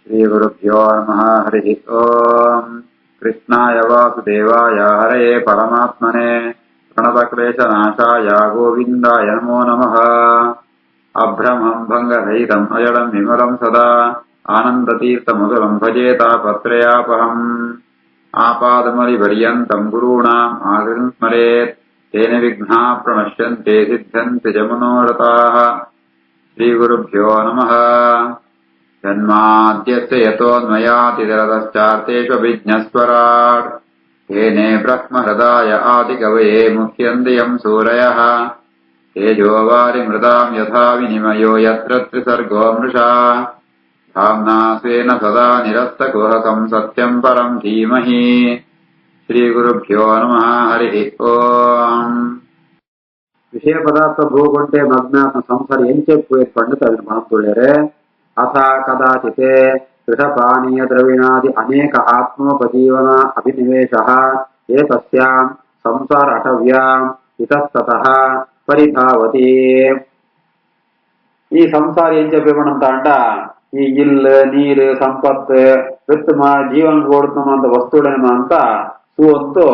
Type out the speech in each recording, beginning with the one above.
श्रीगुरुभ्यो नमः। हरिः ओम्। कृष्णाय वासुदेवाय हरये परमात्मने प्रणतक्लेशनाशाय गोविन्दाय नमो नमः। अभ्रमम् भङ्गरहितम् अजडम् विमलम् सदा आनन्दतीर्थमधुरम् भजेतापत्रयापहम्। आपादमलिपर्यन्तम् गुरूणाम् आगतिम् स्मरेत् तेन विघ्नाः प्रणश्यन्ते सिद्ध्यन्ति च मनोरथाः। श्रीगुरुभ्यो नमः। जन्माद्यस्य यतोऽन्वयातिरतश्चार्तेष्वभिज्ञस्वराट् येने ब्रह्महृदाय आदिकवये मुह्यन्ति सूरयः तेजोवारिमृताम् यथा विनिमयो यत्र त्रिसर्गो मृषा धाम्ना स्वेन सदा निरस्तकुहकम् सत्यम् परम् धीमहि। श्रीगुरुभ्यो नमः। हरिः ओम्। విషయ పదార్థ భూగుంటే మగ్నాత్మ సంసార ఏం చెప్పు పండిత మహత్తులేరే అథ కదాచితే దృఢపానీయ ద్రవిణాది అనేక ఆత్మోపజీవన అభినివేశ ఏతస్యాం సంసార అటవ్యాం ఇతస్తతః పరిధావతి. ఈ సంసార ఏం చెప్పేమనంత అంట ఈ ఇల్లు నీరు సంపತ್ತು ವಿತ್ತಮ ಜೀವನ ಓಡುತ್ತಮಂತ ವಸ್ತುಗಳನ್ನ ಸೂವಂತು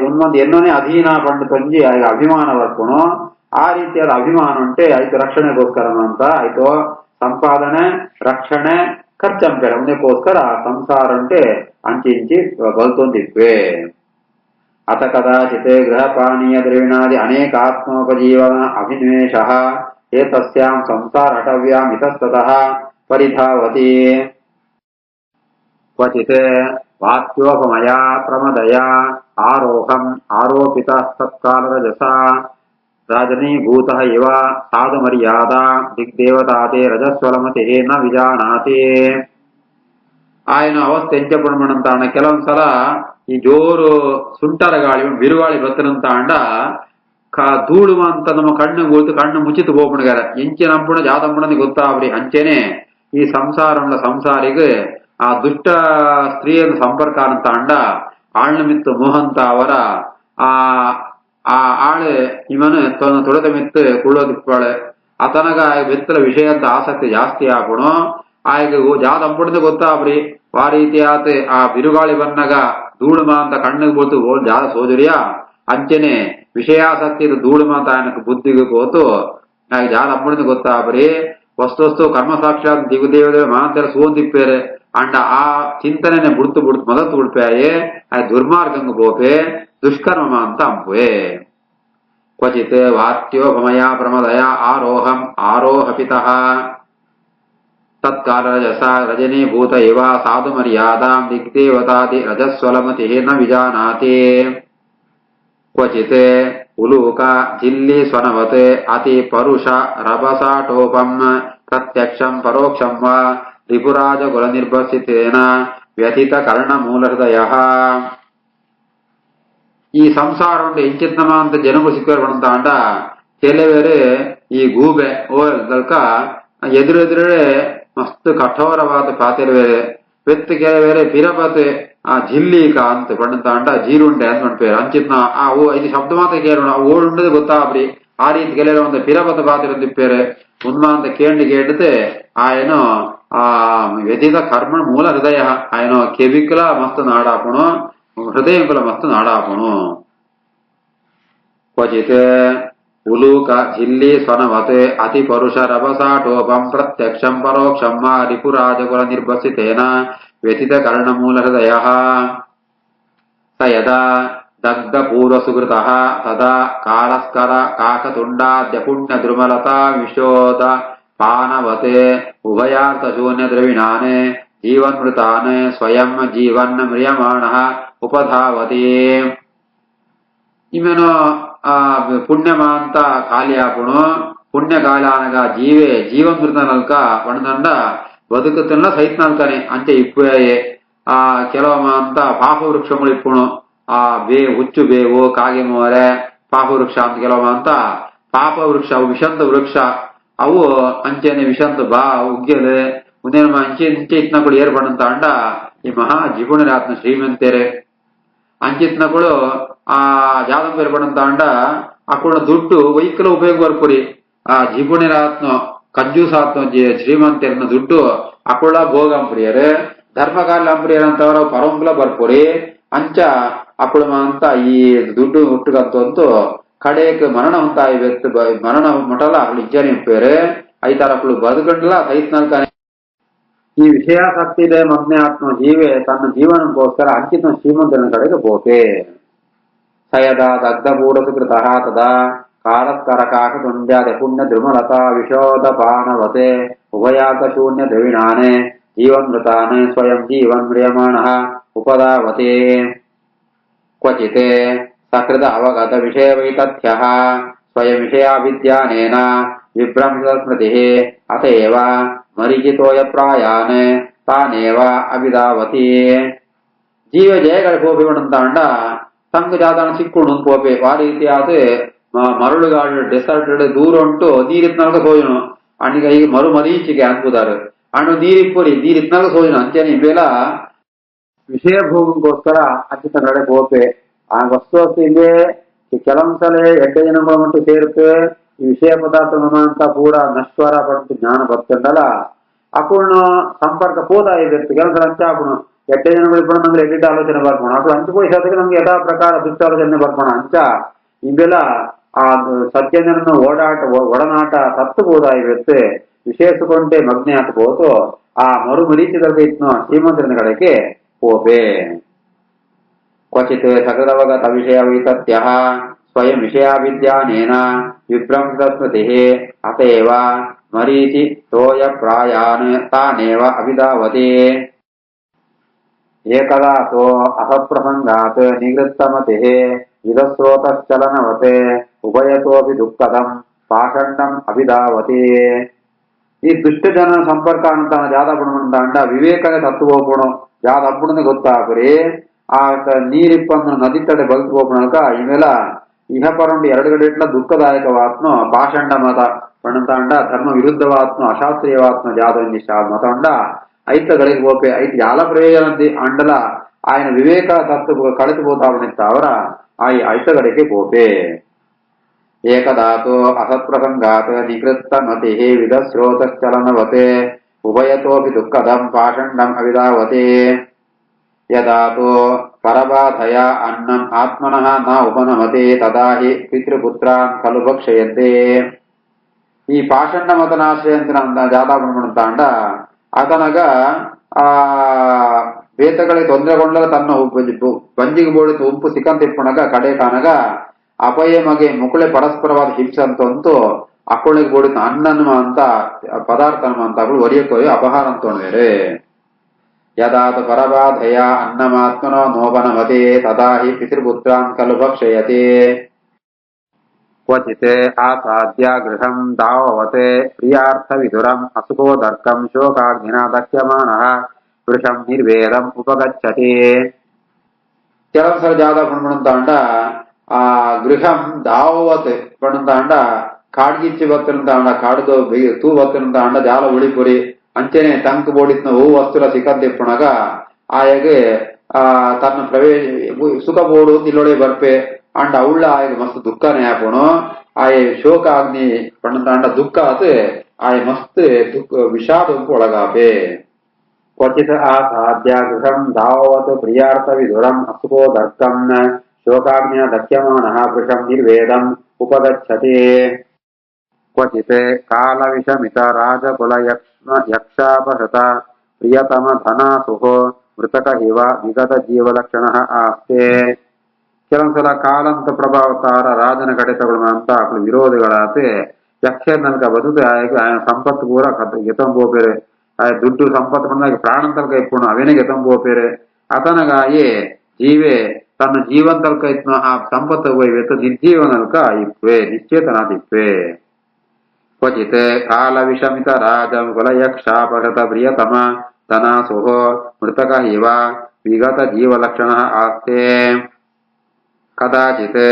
ಉನ್ನೊಂದು ಎನ್ನೋನೇ ಅಧೀನ ಪಂಡು ತಂಜಿ ಆಗ ಅಭಿಮಾನ ಬರ್ಕೊಣು ಆ ರೀತಿಯಾದ ಅಭಿಮಾನ ಉಂಟೆ ಆಯ್ತು ರಕ್ಷಣೆಗೋಸ್ಕರ ಅಂತ ಆಯ್ತು ಸಂಪಾದನೆ ರಕ್ಷಣೆ ಖರ್ಚಂಪೇರ ಉಂದಕ್ಕೋಸ್ಕರ ಸಂಸಾರ ಉಂಟೆ ಅಂಚಿ ಬಲ್ತೊಂದಿತ್ವೆ. ಅಥ ಕದಾಚಿತ್ ಗೃಹಪಾನೀಯ ದ್ರವಿಣಾದಿ ಅನೇಕ ಆತ್ಮೋಪಜೀವನ ಅಭಿನಿವೇಶ ಏತಸ್ಯಾಂ ಸಂಸಾರ ಅಟವ್ಯಾಂ ಇತಸ್ತತಃ ಪರಿಧಾವತಿ. ಕ್ವಚಿತ್ ವಾಕ್ಯೋಪಮಯಾ ಪ್ರಮದಯಾ ಆರೋಹಂ ಆರೋಪಿತಸ್ತತ್ಕಾಲರಜಸಾ ರಾಜನೀಭೂತಃ ಇವ ಸಾಧು ಮರ್ಯಾದಾ ದಿಗ್ದೇವತಾತೆ ರಜಸ್ವಲಮತಿ ನ ವಿಜಾನಾತಿ. ఆయన అవస్థ ఏం చెప్పడమంట అన్న ಕೆಲವೊಂದ್ಸಲ ಈ ಜೋರು ಸುಂಟರ ಗಾಳಿ ಬಿರುಗಾಳಿ ಬರ್ತನಂತ ಅಂಡ ಧೂಳು ಅಂತ ನಮ್ಮ ಕಣ್ಣು ಕೂತು ಕಣ್ಣು ಮುಚ್ಚಿತು ಹೋಗ್ಬಿಡ್ಗಾರ ಎಂಚೆ ನಂಪುಣ ಜಾತಂಪುಣನಿ ಗೊತ್ತಾಗ್ರಿ ಅಂಚೆನೆ ಈ ಸಂಸಾರ ಸಂಸಾರಿಗೆ ಆ ದುಷ್ಟ ಸ್ತ್ರೀಯನ್ನು ಸಂಪರ್ಕ ಅಂತ ಅಂಡ ಆಳ್ನ ಮಿತ್ತು ಮೋಹಂತ ಅವರ ಆ ಆಳು ಇವನು ತೊಳೆದ ಮಿತ್ತು ಕುಳ್ಳೋದಿಪ್ಪಾಳೆ ಅತನಗ ಮಿತ್ತಲ ವಿಷಯದ ಆಸಕ್ತಿ ಜಾಸ್ತಿ ಆಪುಣು ಆಯ್ಗ ಜಾತಂಪುಣದ ಗೊತ್ತಾಬ್ರಿ ಆ ರೀತಿಯಾತ ಆ ಬಿರುಗಾಳಿ ಬನ್ನಗ ಧೂಳುಮ ಅಂತ ಕಣ್ಣಿಗೆ ಬೋತು ಜಾದ ಸೋಜರಿಯ ಅಂಚೆನೆ ವಿಷಯಾಸಕ್ತಿ ಧೂಳುಮ ಅಂತ ఆయనకు బుద్ధికి పోతూ నాకు జాతంపుణದ ಗೊತ್ತಾಬ್ರಿ ವಸ್ತು ಕರ್ಮ ಸಾಕ್ಷಾತ್ ದಿಗುದೇವದೇವ ಮಾಂತರ ಸೋನ್ ತಿಪ್ಪೇರೆ ಅಂಡ ಆ చింతననే బుడుతు మొదలు ఉడిపాయే అది దుర్మార్గంగా పోపే దుష్కర్మ అంత అంపువే. క్వచిత్ వాక్యోపమయా ప్రమదయా ఆరోహం ఆరోహపితః తత్కాలరజస రజనీభూత ఇవ సాధు మర్యాదాం దిగ్దేవతాది రజస్వలమతి న విజానాతి. క్వచిత్ ఉలూక జిల్లి స్వనవత్ అతి పరుష రభసాటోపం ప్రత్యక్షం పరోక్షం వా రిపురాజ కుల నిర్భసితేన వ్యథిత కర్ణ మూల హృదయ. ಈ ಸಂಸಾರ ಎಂಚಿತ್ನಮ ಅಂತ ಜನಗೂ ಸಿಕ್ಕೇರ್ಬಂತ ಅಂಡ ಕೆಲವೇರೆ ಈ ಗೂಬೆ ಓಲ್ಕ ಎದುರೆದುರೇ ಮಸ್ತ್ ಕಠೋರವಾದ ಪಾತಿರುವೇರೆ వెత్తు ಕೆಲವೇರೆ ಪಿರಪತ್ ఆ జిల్లీక ಅಂತ పండుతా అంట జీరుండే ಅಂತ ಪೇರು ಅಂಚಿತ್ನ ಆ ಇದು ಶಬ್ದ ಮಾತ್ರ ಕೇಳೋಣ ಓಡುಂಡದು ಗೊತ್ತಾಬ್ರಿ ಆ ರೀತಿ ಕೆಲವರು ಒಂದು ಪಿರಪತ ಪಾತ್ರ ತಿಪ್ಪೇರೆ ಉನ್ಮ ಅಂತ ಕೇಳಿತೆ ఆయన ఆ వ్యతిత కర్మ మూల హృదయ ఆయన కెవికుల మస్తు నాడాపును హృదయంకుల మస్తు నాడాపును. క్వచిత్ ఉలూక జిల్లి స్వనవత్ అతి పరుష రభసాటోపం ప్రత్యక్షం పరోక్షం వా రిపురాజకుల నిర్భసితేన వ్యతిత కర్ణ మూల హృదయ. స యదా దగ్ధ పూర్వసుకృతః తదా కాళస్కర కాకతుండాద్యపుణ్య ద్రుమలతా విశోద పానవతే ఉభయార్థ శూన్య ద్రవిణాన్ జీవన్మృతాన్ స్వయం జీవన్ మ్రియమాణః ఉపధావతి. ఈమెను పుణ్యమ ಅಂತ ಖಾಲಿ ಆಪುಣು ಪುಣ್ಯಕಾಲ అనಗ జీవే జీవన్మృత నల్క పಣదండ ಬದುಕುತ್ತಲ್ಲ ಸೈತ್ನಲ್ಕನೆ ಅಂಚೆ ಇಪ್ಪುಯೇ ಆ ಕೆಲವೊಮ್ಮ ಅಂತ ಪಾಪ ವೃಕ್ಷಗಳು ಇಪ್ಪುಣು ಆ ಹುಚ್ಚು ಬೇವು ಕಾಗೆ ಮೋರೆ ಪಾಪ ವೃಕ್ಷ ಅಂತ ಕೆಲವೊಮ್ಮ ಅಂತ ಪಾಪ ವೃಕ್ಷ ಅವು ವಿಷಂತ ವೃಕ್ಷ ಅವು ಅಂಚೆನೆ ವಿಷಂತ ಬಾ ಉಗ್ಗೆಲೆ ಮುಂದೇನು ಅಂಚೆ ಇತ್ನಗಳು ಏರ್ಪಡಂತ ಅಂಡ ಈ ಮಹಾ ಜಿಪುಣರಾತ್ನ ಶ್ರೀಮಂತೇರೆ ಅಂಚಿತ್ನಗಳು ಆ ಜಾದಂಪ ಏರ್ಪಡಂತ ಅಂಡ ಅక్కడ ದುಡ್ಡು ವೈಕಲ ಉಪಯೋಗ ಬರ್ಪುರಿ ಆ ಜಿಪುಣರಾತ್ನ ಕಂಜೂಸಾತ್ಮ ಶ್ರೀಮಂತರನ್ನ ದುಡ್ಡು ಅಕುಳ ಭೋಗಂಪ್ರಿಯರು ಧರ್ಮಕಾರ್ಯಂಪ್ರಿಯರ್ ಅಂತವ್ರ ಪರಂಬುಲ ಬರ್ಪುರಿ ಅಂಚ ಅಕುಳ ಅಂತ ಈ ದುಡ್ಡು ಹುಟ್ಟುಗಂತಂತೂ ಕಡೆಗೆ ಮರಣ ಉಂಟಾಯಿ ವ್ಯಕ್ತಿ ಮರಣ ಮುಟಲ ಅಕಳು ಇಜ್ಜನಿ ಪೇರು ಐತಾರ ಅಕಳು ಬದುಕಂಡ್ಲ ಸಹಿತ ಈ ವಿಷಯಾಸಕ್ತಿ ಇದೆ ಮಗ್ನೆ ಆತ್ಮ ಜೀವೆ ತನ್ನ ಜೀವನಕ್ಕೋಸ್ಕರ ಅಂಕಿತ ಶ್ರೀಮಂತನ ಕಡೆಗೆ ಪೋತೆ ಸಯದ ದಗ್ಧಭೂರಸುಕೃತ ತದಾ ಕಾಲಸ್ಕರಕಾಶ ತುಂಡ್ಯಾದ ಪುಣ್ಯ ದ್ರುಮಲತಾ ವಿಶೋಧಪಾನವತೆ ಉಭಯಾತ ಶೂನ್ಯ ದ್ರವಿಣಾನೆ ಜೀವನ್ಮೃತಾನೆ ಸ್ವಯಂ ಜೀವನ್ ಮ್ರಿಯಮಾಣ ಉಪದಾವತೆ ಕ್ವಚಿತ್ ಸಕೃತ ಅವಗತ ವಿಷಯ ವೈತಥ್ಯ ಸ್ವಯಂ ವಿಷಯಾವಿದ್ಯಾನೇನ ವಿಭ್ರಂಶ ಸ್ಮೃತಿ ಅತೇವ ಮರಿಜಿತೋಯ ಪ್ರಾಯಾನ್ ತಾನೇವ ಅಭಿಧಾವತಿ ಜೀವ ಜಯಗಳ ಪೋಪಿಗೊಂಡಂತಾಂಡ ತಂಗು ಜಾತನ ಸಿಕ್ಕುಂಡು ಪೋಪೆ ಆ ರೀತಿಯಾದ ಮರಳುಗಾಡು ಡೆಸರ್ಟೆಡ್ ದೂರ ಉಂಟು ನೀರಿತ್ನಾಗ ಸೋಜನು ಅಣ್ಣಿಗ ಈಗ ಮರೀಚಿಗೆ ಅನ್ಪುದಾರು ಅಣ್ಣು ನೀರಿಪ್ಪುರಿ ನೀರಿತ್ನಾಗ ಸೋಜನು ಅಂಚನೆ ಇವೆಲ್ಲ ವಿಷಯ ಭೋಗಕ್ಕೋಸ್ಕರ ಅಚ್ಚಿತ ಕಡೆ ಪೋಪೆ ಆ ವಸ್ತು ಇವೆ ಕೆಲವೊಂದ್ಸಲ ಎಡ್ಡ ಜನಗಳ ಮಟ್ಟು ಸೇರುತ್ತೆ ಈ ವಿಷಯ ಪದಾರ್ಥ ಅಂತ ಪೂರ ನಶ್ವರ ಪಟ್ಟು ಜ್ಞಾನ ಬರ್ತಂಡಲ್ಲ ಅಪ್ಪುಣ್ಣು ಸಂಪರ್ಕ ಪೋದಾ ಇದೆ ಕೆಲವೊಂದ್ಸಲ ಅಂಚ ಹಾಕೋಣ ಎಡ್ಡ ಜನಗಳು ಇಬ್ಬರು ನಮ್ಗೆ ಎಡ್ಡ ಆಲೋಚನೆ ಬರ್ಕೋಣ ಅప్పుడు ಅಂಚಿపోయేసరికి ನಮ್ಗೆ ಯಥಾ ಪ್ರಕಾರ ದುಷ್ಟಾಲೋಚನೆ ಬರ್ಕೋಣ ಅಂಚ ಇವೆಲ್ಲ ಆ ಸಜ್ಜನರನ್ನು ಒಡನಾಟ ಸತ್ತುಬೋದಾ ಇರುತ್ತೆ ವಿಶೇಷಕೊಂಡೆ ಮಗ್ನೆ ಹಾಕಬಹುದು ಆ ಮರುಮರೀಚಿದಲ್ಲಿ ಇತ್ತು ಶ್ರೀಮಂತನ ಕಡೆಗೆ ಪೋಪೆ ಕ್ವಚಿತ್ ಸಕೃತವಗತ ವಿಷಯ ವೈತಥ್ಯ ಸ್ವಯಂ ವಿಷಯಾವಿದ್ಯಾನೇನ ವಿಭ್ರಂಶ ಸ್ಮೃತಿ ಅತೇವ ಮರೀಚಿ ತೋಯ ಪ್ರಾಯಾನ್ ತಾನೇವ ಅಭಿಧಾವತಿ ಏಕದಾತೋ ಅಸತ್ಪ್ರಸಂಗಾತ್ ನಿವೃತ್ತಮತಿ ವಿಧಸ್ರೋತಶ್ಚಲನವತೆ ಉಭಯತೋಪಿ ದುಃಖದಂ ಪಾಷಂಡಂ ಅಭಿಧಾವತಿ ಈ ದುಷ್ಟ ಜನ ಸಂಪರ್ಕ ಅಂತ ಜಾದ ಪುಣಮಂತ ವಿವೇಕದ ತತ್ವ ಹೋಗ್ಬಿಡು ಯಾವ್ದು ಹಬ್ಬುಣದ ಗೊತ್ತಾಗ್ರಿ ಆ ನೀರಿಪ್ಪಂದು ನದಿ ತಡೆ ಬಲ್ತು ಹೋಗ್ಬಿಡಕ ಇವೆಲ್ಲ ಇಹ ಪರಂಡು ಎರಡು ಗಡೆ ಇಟ್ಲ ದುಃಖದಾಯಕವಾತ್ನು ಪಾಷಂಡ ಮತ ಪಣಂತಾಂಡ ಧರ್ಮ ವಿರುದ್ಧವಾತ್ನು ಅಶಾಸ್ತ್ರೀಯವಾತ್ನು ಜಾದೊಂದಿಷ್ಟ ಮತಂಡ ಐತಗಳಿಗೆ ಹೋಪೆ ಐತ್ ಯಾಲ ಪ್ರಯೋಜನ ಅಂಡಲ ఆయన వివేక తత్వ కళిపోతావనిస్త ಅವರ ಐತಗಳಿಗೆ ಗೋಪೆ ಏಕದಾತೋ ಅಸತ್ಪ್ರಸಂಗಾತ್ ನಿಕೃತ್ತ ಮತಿ ವಿಧಸ್ರೋತಶ್ಚಲನವತೆ ಉಭಯತೋಪಿ ದುಃಖದಂ ಪಾಷಂಡಂ ಅವಿಧಾವತೆ ಯದಾತೋ ಪರಬಾಧಯ ಅನ್ನಂ ಆತ್ಮನಃ ನ ಉಪನಮತೆ ತದಾ ಹಿ ಪಿತೃಪುತ್ರಾನ್ ಖಲು ಭಕ್ಷಯಂತೆ ಈ ಪಾಷಂಡ ಮತನಾಶ್ರಯಂತ ಜಾತಾಪಣಂತಾಂಡ ಆತನಗ ಆ ಬೇತಗಳಿಗೆ ತೊಂದರೆಗೊಂಡಾಗ ತನ್ನ ಬಂಜಿಗೆ ಬೋಡಿತು ಉಂಪು ಸಿಕ್ಕಂತಿಪ್ಪಣಗ ಕಡೆ ಕಾನಗ ಅಪಯ ಮಗೆ ಮುಕುಳೆ ಪರಸ್ಪರವಾದ ಹಿಂಸೆ ಅಂತಂತೂ ಅಕ್ಕಳಿಗೆ ಬೋಡಿತ ಅನ್ನನ ಅಂತ ಪದಾರ್ಥ ಅಂತ ಅವಳು ಒರಿಯಕೋಯಿ ಅಪಹಾರ ಅಂತೋಣವೇರೆ ಯದಾತ ಪರಬಾಧಯ ಅನ್ನಮಾತ್ಮನೋ ನೋಪನಮತೆ ತದಾ ಹಿ ಪಿತೃಪುತ್ರಾನ್ ಖಲು ಭಕ್ಷಯತೆ ಕ್ವಚಿತ್ ಆಸಾದ್ಯ ಗೃಹಂ ದಾವವತೆ ಪ್ರಿಯಾರ್ಥ ವಿದುರಂ ಅಸುಕೋದರ್ಕಂ ಶೋಕಾಗ್ನಿನಾ ದಹ್ಯಮಾನಃ ವೃಷಂ ನಿರ್ವೇದಂ ಉಪಗಚ್ಚತಿ ಕೆಲವೊಂದ್ಸಲ ಜಾದ ಪಣಂತಾಂಡ ಆ ಗೃಹಂ ದಾವವತ್ ಪಣಂತಾಂಡ ಕಾಡ್ಗಿಚ್ಚಿ ಬತ್ತಂತಾಂಡ ಕಾಡ್ದು ತೂ ಬತ್ತಂತಾಂಡ ಜಾಲ ಉಳಿಪುರಿ ಅಂಚೆನೆ ತಂಕ್ ಬೋಡಿತ್ನ ಹೂ ವಸ್ತುಲ ಸಿಕ್ಕಂತಿಪ್ಪಣಗ ಆಯಗೆ ತನ್ನ ಪ್ರವೇಶ ಸುಖ ಬೋಡು ಇಲ್ಲೊಳೆ ಬರ್ಪೆ ಅಂಡ ಅವಳ ಆಯ್ಗೆ ಮಸ್ತ್ ದುಃಖನೇ ಹಾಕೋಣ ಆಯ ಶೋಕ ಆಗ್ನಿ ಪಣಂತಾಂಡ ದುಃಖ ಆತ ಆಯ ಮಸ್ತ್ ದುಃಖ ವಿಷಾದ ಒಳಗಾಪೆ ಕ್ವಚಿತ್ ಆಸಾದ್ಯ ಗೃಹಂ ಧಾವವತ್ ಪ್ರಿಯಾರ್ಥ ವಿಧುರಂ ಅಸುಕೋದರ್ಕಂ ಶೋಕಾಗ್ನಿಯ ದಹ್ಯಮಾನಃ ವೃಷಂ ನಿರ್ವೇದಂ ಉಪಗಚ್ಚತಿ ಕ್ವಚಿತ್ ಕಾಲ ವಿಷಮಿತ ರಾಜಕುಲ ಯಕ್ಷಾಪಹೃತ ಪ್ರಿಯತಮ ಧನಾಸುಹೋ ಮೃತಕ ಇವ ವಿಗತ ಜೀವಲಕ್ಷಣ ಆಸ್ತೆ ಕೆಲವೊಂದ್ಸಲ ಕಾಲಂತ ಪ್ರಭಾವತಾರ ರಾಜನ ಕಡೆತಗಳು ಅಂತ ಅಕ್ಕಳು ವಿರೋಧಿಗಳಾತೆ ಯಕ್ಷ ನನ್ಗ ಬದುಕು ಸಂಪತ್ತು ಪೂರ ಗೆತಂಬೋಪೇರೆ ದುಡ್ಡು ಸಂಪತ್ತು ಬಂದಾಗ ಪ್ರಾಣಂತಲ್ಕ ಇಪ್ಪುಣ ಅವೇನೇ ಗೆತಂಬೋಪೇರೆ ಅತನಗಾಯೇ ಜೀವೆ ತನ್ನ ಜೀವಂತಲ್ಕ ಇತ್ನ ಆ ಸಂಪತ್ತು ಹೋಯ್ವೆತ್ತು ನಿರ್ಜೀವನಲ್ಕ ಇಪ್ಪೆ ನಿಶ್ಚೇತನಾದಿಪ್ಪೆ ಕ್ವಚಿತ್ ಕಾಲ ವಿಷಮಿತ ರಾಜ ಕುಲ ಯಕ್ಷಾಪಹೃತ ಪ್ರಿಯತಮ ಧನಾಸುಹೋ ಮೃತಕ ಇವ ವಿಗತ ಜೀವಲಕ್ಷಣ ಆಸ್ತೆ ಕದಾಚಿತ್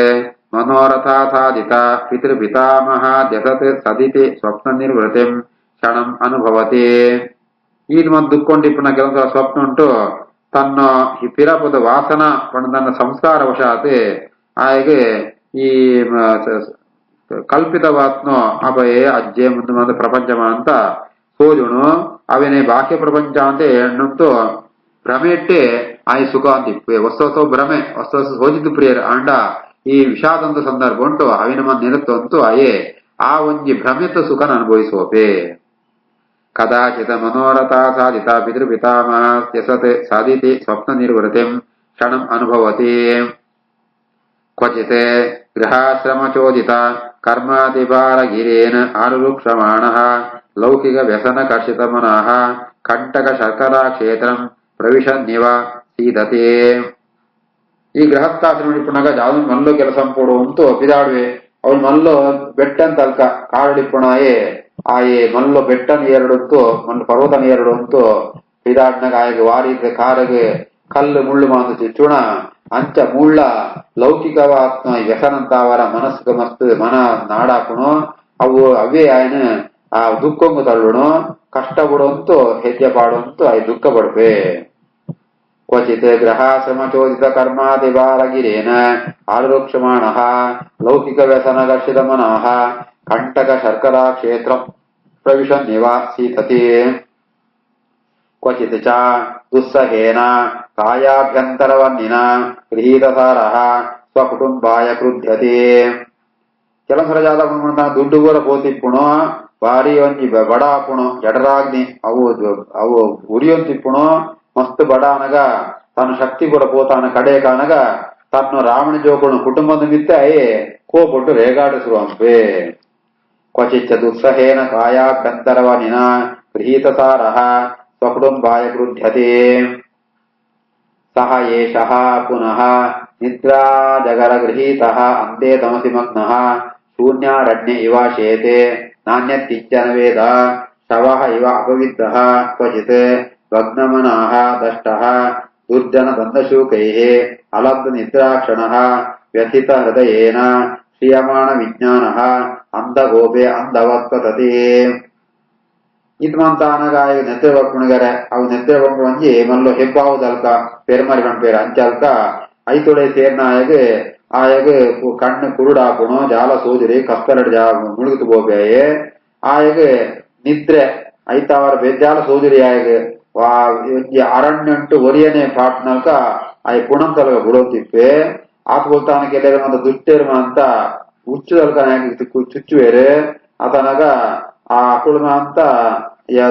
ಮನೋರಥಾಸಾದಿತ ಪಿತೃಪಿತಾಮಹಾದ್ಯಸತ್ ಸದಿತಿ ಸ್ವಪ್ನ ನಿರ್ವೃತಿಂ ಕ್ಷಣಂ ಅನುಭವತಿ ಈದ್ ಮತ್ ದುಕ್ಕೊಂಡಿಪ್ಪನ ಕೆಲವೊಂದು ಸ್ವಪ್ನ ಉಂಟು ತನ್ನ ಈ ಪಿರಪದ ವಾಸನ ತನ್ನ ಸಂಸ್ಕಾರ ವಶಾತ್ ಆಯಗೆ ಈ ಕಲ್ಪಿತವಾತ್ನೋ ಅಭಯೇ ಅಜ್ಜೆ ಮುಂದೆ ಮುಂದೆ ಪ್ರಪಂಚಮ ಅಂತ ಸೋಜುಣು ಅವನೇ ಬಾಹ್ಯ ಪ್ರಪಂಚ ಅಂತ ಎಣ್ಣಂತೂ ಭ್ರಮೆ ಇಟ್ಟೆ ಆಯ್ ಸುಖ ಅಂತಿಪ್ಪೆ ಹೊಸ ಭ್ರಮೆ ಹೊಸ ಸೋಜಿದ್ದು ಪ್ರಿಯರ ಅಂಡ ಈ ವಿಷಾದಂತ ಸಂದರ್ಭ ಉಂಟು ಅವಿನ ಮಂದಿ ನಿರುತ್ತಂತೂ ಅಯೇ ಆ ಒಂಜಿ ಭ್ರಮೆತ ಸುಖನ ಅನುಭವಿಸೋಪೆ ಕದಾಚಿತ ಮನೋರಥ ಸಾಧಿತ ಪಿತೃಪಿತಾಮಹ ತ್ಯಸತೆ ಸಾಧಿತೆ ಸ್ವಪ್ನ ನಿರ್ವೃತಿಂ ಕ್ಷಣಂ ಅನುಭವತಿ ಕ್ವಚಿತ್ ಗೃಹಾಶ್ರಮಚೋದಿತ ಕರ್ಮಾತಿಭಾರಗಿರೇನ ಆರುರುಕ್ಷಮಾಣಃ ಲೌಕಿಕ ವ್ಯಸನ ಕರ್ಷಿತ ಮನಃ ಕಂಟಕ ಶರ್ಕರಾ ಕ್ಷೇತ್ರಂ ಪ್ರವಿಶನ್ನಿವ ಸೀದತೆ ಈ ಗೃಹಸ್ಥಾಶ್ರಮ ಇಪ್ಪುನಾಗ ಯಾವ್ದು ಮಲ್ಲೋ ಕೆಲಸ ಪೋಡುವಂತೂ ಪಿದಾಡುವೆ ಅವಳು ಮಲ್ಲೋ ಬೆಟ್ಟನ್ ತಲ್ಕ ಕಾರಡಿಪ್ಪುಣಾಯೇ ಆಯೇ ಮಲ್ಲೋ ಬೆಟ್ಟನ್ ಏರಡುಂತು ಮಲ್ಲು ಪರ್ವತನ ಏರಡುಂತು ಪಿದಾಡ್ನಾಗ ಆಯ್ಗೆ ವಾರಿದ್ದ ಕಾರಗೆ ಕಲ್ಲು ಮುಳ್ಳು ಮಾಂದು ಚಿಚ್ಚುಣ ಅಂಚ ಮುಳ್ಳ ಲೌಕಿಕವಾತ್ಮ ವ್ಯಸನಂತಾವರ ಮನಸ್ಸು ಮಸ್ತ್ ಮನ ನಾಡಾಕುಣು ಅವು ಅವೇ ಆಯ್ನ ಆ ದುಃಖಂಗು ತಳ್ಳುಣು ಕಷ್ಟ ಬಿಡುವಂತೂ ಹೆಜ್ಜೆ ಪಾಡುವಂತೂ ಆಯ್ ದುಃಖ ಪಡ್ಬೆ ಕ್ವಚಿತ್ ಗೃಹಾಶ್ರಮಚೋದಿತ ಕರ್ಮಾದಿಭಾರಗಿರೇನ ಆರುಕ್ಷಮಾಣಃ ಲೌಕಿಕ ವ್ಯಸನ ಕರ್ಷಿತ ಮನಃ ಕಂಟಕ ಶರ್ಕರಾ ಕ್ಷೇತ್ರ ಪ್ರವಿಶನ್ನಿವ ಸೀದತೆ ಕ್ವಚಿತ್ ಚ ದುಸ್ಸಹೇನ ಕಾಯಾಭ್ಯಂತರವನ್ನಿನ ಗೃಹೀತಸಾರಃ ಸ್ವಕುಟುಂಬಾಯ ಕ್ರುಧ್ಯತೆ ಕೆಲಸರ ಜಾದ ದುಡ್ಡು ಕೂಡ ಪೋತಿಪ್ಪುಣು ಬಾರಿ ಒಂಜಿ ಬಡ ಆಪುಣು ಜಡರಾಗ್ನಿ ಅವು ಉರಿಯೊಂತಿಪ್ಪುಣು ಮಸ್ತ್ ಬಡ ಅನಗ ತನ್ನ ಶಕ್ತಿ ಕೂಡ ಪೋತಾನ ಕಡೆ ಕಾನಗ ತನ್ನ ರಾವಣ ಜೋಕುಣು ಕುಟುಂಬದ ಮಿತ್ತ ಅಯೇ ಕೋಪಟ್ಟು ರೇಗಾಡಿಸುವಂಪೆ ಕ್ವಚಿಚ್ಚ ದುಸ್ಸಹೇನ ಕಾಯಾಭ್ಯಂತರವನಿನ ಗೃಹೀತಸಾರಃ ಸ್ವಕುಟುಂಬಾಯ ಕ್ರುಧ್ಯತೆ ಸಹ ಏಷಃ ಪುನಃ ನಿದ್ರಾ ಜಗರ ಗೃಹೀತಃ ಅಂತೆ ತಮಸಿ ಮಗ್ನಃ ಶೂನ್ಯಾರಣ್ಯ ಇವ ಶೇತೆ ನಾಣ್ಯತ್ತಿಚ್ಚನ ವೇದ ಶವಃ ಇವ ಅಪವಿದ್ದಃ ಕ್ವಚಿತ್ ಭಗ್ನಮನಃ ದಷ್ಟಃ ದುರ್ಜನ ದಂದಶೂಕೈಃ ಅಲಬ್ಧ ನಿದ್ರಾಕ್ಷಣಃ ವ್ಯಥಿತ ಹೃದಯೇನ ಶ್ರಿಯಮಾಣ ವಿಜ್ಞಾನಃ ಅಂಧಗೋಪೆ ಅಂಧವತ್ಪತತಿ ಇತ್ಮಂತ ಅನಗಾಯ ನೆದ್ರೆ ಬರ್ಪುಣಿಗರೆ ಅವು ನೆದ್ರೆ ಬಂದು ಒಂಜಿ ಮಲ್ಲು ಹೆಬ್ಬಾವುದಲ್ಕ ಪೆರ್ಮರಿ ಕಣ್ಪೇರ ಅಂಚಲ್ಕ ಐತೊಡೆ ಸೇರ್ನಾಯಗೆ ಆಯಗೆ ಕಣ್ಣು ಕುರುಡಾಪುಣು ಜಾಲ ಸೋದಿರಿ ಕಪ್ಪೆರಡು ಮುಳುಗಿತು ಬೋಬೆಯೇ ಆಯಗೆ ನಿದ್ರೆ ಐತಾವರ ಬೆಜ್ಜಾಲ ಸೋದಿರಿ ಆಯಗೆ ಅರಣ್ಯಂಟು ಒರಿಯನೆ ಪಾಟ್ನಲ್ಕ ಆಯ್ ಪುಣಂತಲ್ಗ ಬುಡೋತಿಪ್ಪೆ ಆತ ಬೋಲ್ತಾನಕ್ಕೆ ಎಲ್ಲರ ಮಂದ ದುಷ್ಟೇರ್ಮ ಅಂತ ಹುಚ್ಚುದಲ್ಕ ಚುಚ್ಚುವೇರೆ ಆತನಾಗ ಆ ಕುಳುಮ ಅಂತ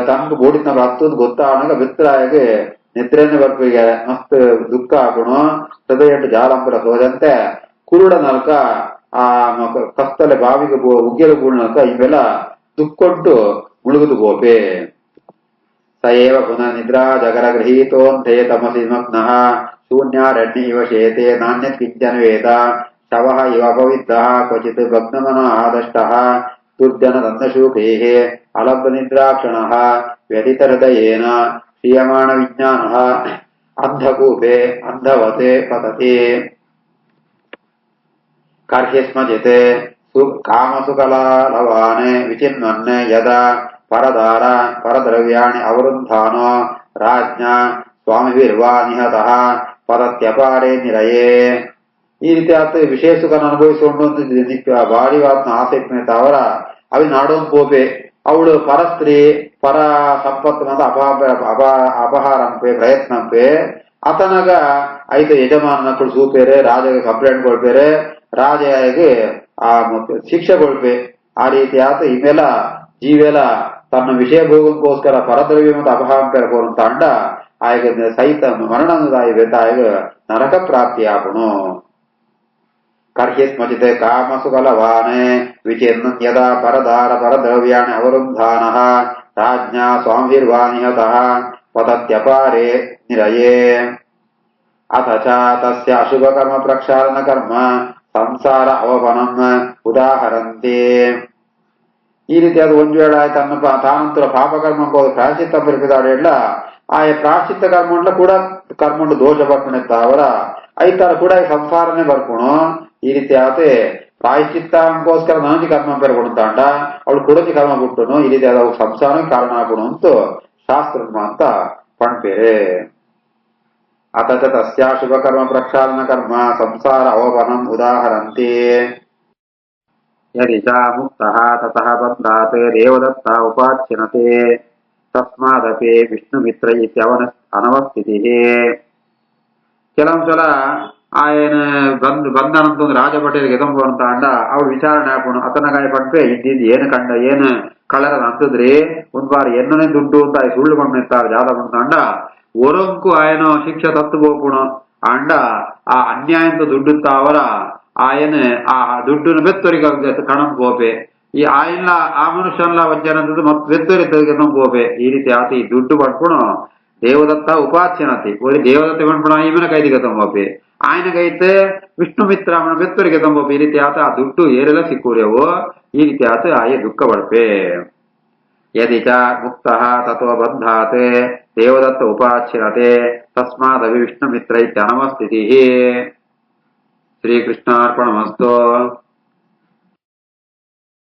ತನಕ ಬೋಡಿನ ಹತ್ತೊಂದು ಗೊತ್ತಾವನಾಗ ಬಿತ್ತರಾಯಗೆ ನಿದ್ರೆನೆ ಬರ್ಪಿಗೆ ಮಸ್ತ್ ದುಃಖ ಹಾಕುಣು ಹೃದಯ ಜಾಲಂಬರ ಸೋದಂತೆ ಕುರುಡ ನಲ್ಕ ಆ ಕಸ್ತಲೆ ಬಾವಿಗೆ ಉಗ್ಗೆಲು ಬೂಳ್ನಲ್ಕ ಇವೆಲ್ಲ ದುಕ್ಕೊಟ್ಟು ಮುಳುಗುದು ಗೋಪೆ ಸಯೇವ ಪುನಃ ನಿದ್ರಾ ಜಗರ ಗೃಹೀತೋಂತೆ ತಮಸಿ ಮಗ್ನಃ ಶೂನ್ಯಾರಣ್ಯ ಇವ ಶೇತೆ ನಾಣ್ಯತ್ ಕಿಂಚನ ವೇದ ಶವಃ ಇವ ಅಪವಿದ್ದಃ ಕ್ವಚಿತ್ ಭಗ್ನಮನಃ ದಷ್ಟಃ ದುರ್ಜನ ದಂದಶೂಕೈಃ ಅಲಬ್ಧ ನಿದ್ರಾಕ್ಷಣಃ ವ್ಯಥಿತ ಹೃದಯೇನ ಶ್ರಿಯಮಾಣ ವಿಜ್ಞಾನಃ ಅಂಧಕೂಪೆ ಅಂಧವತೆ ಪತತಿ ಕರ್ಹ್ಯಸ್ಮಜಿತೆ ಕಾಮಸುಕಲಾಲವಾನೆ ವಿಚಿನ್ವನ್ ಯದಾ ಪರದಾರ ಪರದ್ರವ್ಯಾಣಿ ಅವರುಂಧಾನೋ ರಾಜ್ಞ ಸ್ವಾಮಿಭಿರ್ವಾ ನಿಹತಃ ಪರತ್ಯಪಾರೇ ನಿರಯೇ ಈ ರೀತಿ ಆತ ವಿಶೇಷ ಸುಖನ ಅನುಭವಿಸಿಕೊಂಡು ಬಾಡಿವಾತ್ನ ಆಸೆ ಅವರ ಅವಿ ನಾಡೋನ್ ಪೋಪೆ ಅವಳು ಪರಸ್ತ್ರೀ ಪರ ಸಂಪತ್ತು ಮಂದ ಅಪಹಾರಂಪೆ ಪ್ರಯತ್ನಂಪೆ ಅತನಗ ಐದು ಯಜಮಾನಗಳು ಸೂಪೇರೆ ರಾಜಗೆ ಕಂಪ್ಲೇಂಟ್ ಕೊಳ್ಪೇರೆ ರಾಜಗೆ ಆ ಶಿಕ್ಷೆ ಕೊಳ್ಪೆ ಆ ರೀತಿ ಆತ ಇವೆಲ್ಲ ಜೀವೆಲ್ಲ ತನ್ನ ವಿಷಯ ಭೋಗಕ್ಕೋಸ್ಕರ ಪರದ್ರವ್ಯ ಮತ್ತು ಅಪಹಾರ ಕೋರಂತ ಅಂಡ ಆಯ್ಗ ಸಹಿತ ಮರಣದಾಯಿವೆ ಆಯ್ಗ ನರಕ ಪ್ರಾಪ್ತಿಯಾಗುಣು ಕರ್ಹ್ಯಸ್ಮಚಿತೆ ಕಾಮಸುಕಲವಾನೆ ವಿಚಿನ್ನ ಯದಾ ಪರದಾರ ಪರದ್ರವ್ಯಾಣಿ ಅವರುಂಧಾನಃ ರಾಜ್ಞಾ ಸ್ವಾಮಿರ್ವಾ ನಿಹತಃ ಪತತ್ಯಪಾರೇ ನಿರಯೇ ಅಥ ಚ ತಸ್ಯ ಅಶುಭ ಕರ್ಮ ಪ್ರಕ್ಷಾಳನ ಕರ್ಮ ಸಂಸಾರ ಅವಪನಂ ಉದಾಹರಂತೆ ಈ ರೀತಿ ಅದು ಒಂದು ವೇಳೆ ತನ್ನ ತಾನಂತರ ಪಾಪಕರ್ಮ ಪ್ರಾಯಶ್ಚಿತ್ತ ಪರಿಪಿದಾಡೆಲ್ಲ ಆಯ ಪ್ರಾಯಶ್ಚಿತ್ತ ಕರ್ಮ ಕೂಡ ಕರ್ಮ ದೋಷ ಬರ್ಪಣಿತ್ತ ಅವರ ಐತಾರ ಕೂಡ ಸಂಸಾರನೇ ಬರ್ಕೊಣು ಈ ರೀತಿ ಆತೆ ಪ್ರಾಯಶ್ಚಿತ್ತಗೋಸ್ಕರ ನನಗೆ ಕರ್ಮ ಪೇರ್ಕೊಡುತ್ತಾಂಡ ಅವಳು ಕುಡಚಿ ಕರ್ಮ ಬಿಟ್ಟನು ಈ ರೀತಿ ಆದ ಸಂಸಾರಕ್ಕೆ ಕಾರಣ ಆಗುಣು ಅಂತ ಶಾಸ್ತ್ರ ಅಂತ ಪಣ್ಪೇರೆ ಅಥ ತಸ್ಯಾ ಶುಭ ಕರ್ಮ ಪ್ರಕ್ಷಾಳನ ಕರ್ಮ ಸಂಸಾರ ಅವಪನಂ ಉದಾಹರಂತೆ ಯದಿ ಚ ಮುಕ್ತಃ ತತಃ ಬಂಧಾತ್ ದೇವದತ್ತ ಉಪಾಚ್ಯನತೆ ತಸ್ಮಾದಪಿ ವಿಷ್ಣುಮಿತ್ರ ಇತ್ಯವನ ಅನವಸ್ಥಿತಿ. ಕೆಲವೊಂದ್ಸಲ ఆయన ಬಂದನಂತ ಒಂದು ರಾಜ ಪಟೇಲ್ಗೆ ಎದಂಬು ಅಂತ ಅಂಡ ಅವ್ರು ವಿಚಾರಣೆ ಹಾಕೋಣ ಅತನಗಾಯ ಪಂಪೆ ಇದ್ದಿದ್ದು ಏನು ಕಂಡ ಏನು ಕಳರದ ಅಂತದ್ರಿ ಒಂದ್ ಬಾರಿ ಎನ್ನನೇ ದುಡ್ಡು ಅಂತ ಸುಳ್ಳು ಬಂದಿರ್ತಾರೆ ಜಾದ ಬಂತ ಅಂಡ ಒರಂಕು ఆయన ಶಿಕ್ಷ ತತ್ತು పోపును ಅಂಡ ಆ ಅನ್ಯಾಯಂತ ದುಡ್ಡು ತಾವರ ఆయన ಆ ದುಡ್ಡುను ಬೆತ್ತೊರಿಗೆ ಕಣಂ పోಪೆ ಈ ఆయన ಆ ಮನುಷ್ಯನ್ಲ ವಜ್ಜನಂತದ್ದು ಮತ್ತೆ ಬೆತ್ತೊರಿ ತೆಗೆದಂ పోಪೆ ಈ ರೀತಿ ಆತ ಈ ದುಡ್ಡು ಪಡ್ಕೊಣ ದೇವದತ್ತ ಉಪಾಚ್ಯನತಿ ಒರಿ ದೇವದತ್ತ ಪಡ್ಕೊಣ ಈಮನ ಕೈದಿಗೆ ತಂಬೋಪೆ ఆయనకైతే ವಿಷ್ಣುಮಿತ್ರ ಅವನ ಬೆತ್ತೊರಿಗೆ ತಂಬೋಪೆ ಈ ರೀತಿ ಆತ ಆ ದುಡ್ಡು ಏರೆಲ್ಲ ಸಿಕ್ಕೂರ್ಯವು ಈ ರೀತಿ ಆತ ಆಯ ದುಃಖ ಪಡ್ಪೆ. ಯದಿ ಚ ಮುಕ್ತಃ ತತೋ ಬಂಧಾತ್ ದೇವದತ್ತ ಉಪಾಚ್ಯನತೆ ತಸ್ಮಾದಪಿ ವಿಷ್ಣುಮಿತ್ರ ಇತ್ಯನವಸ್ಥಿತಿ. ಶ್ರೀಕೃಷ್ಣಾರ್ಪಣಮಸ್ತು.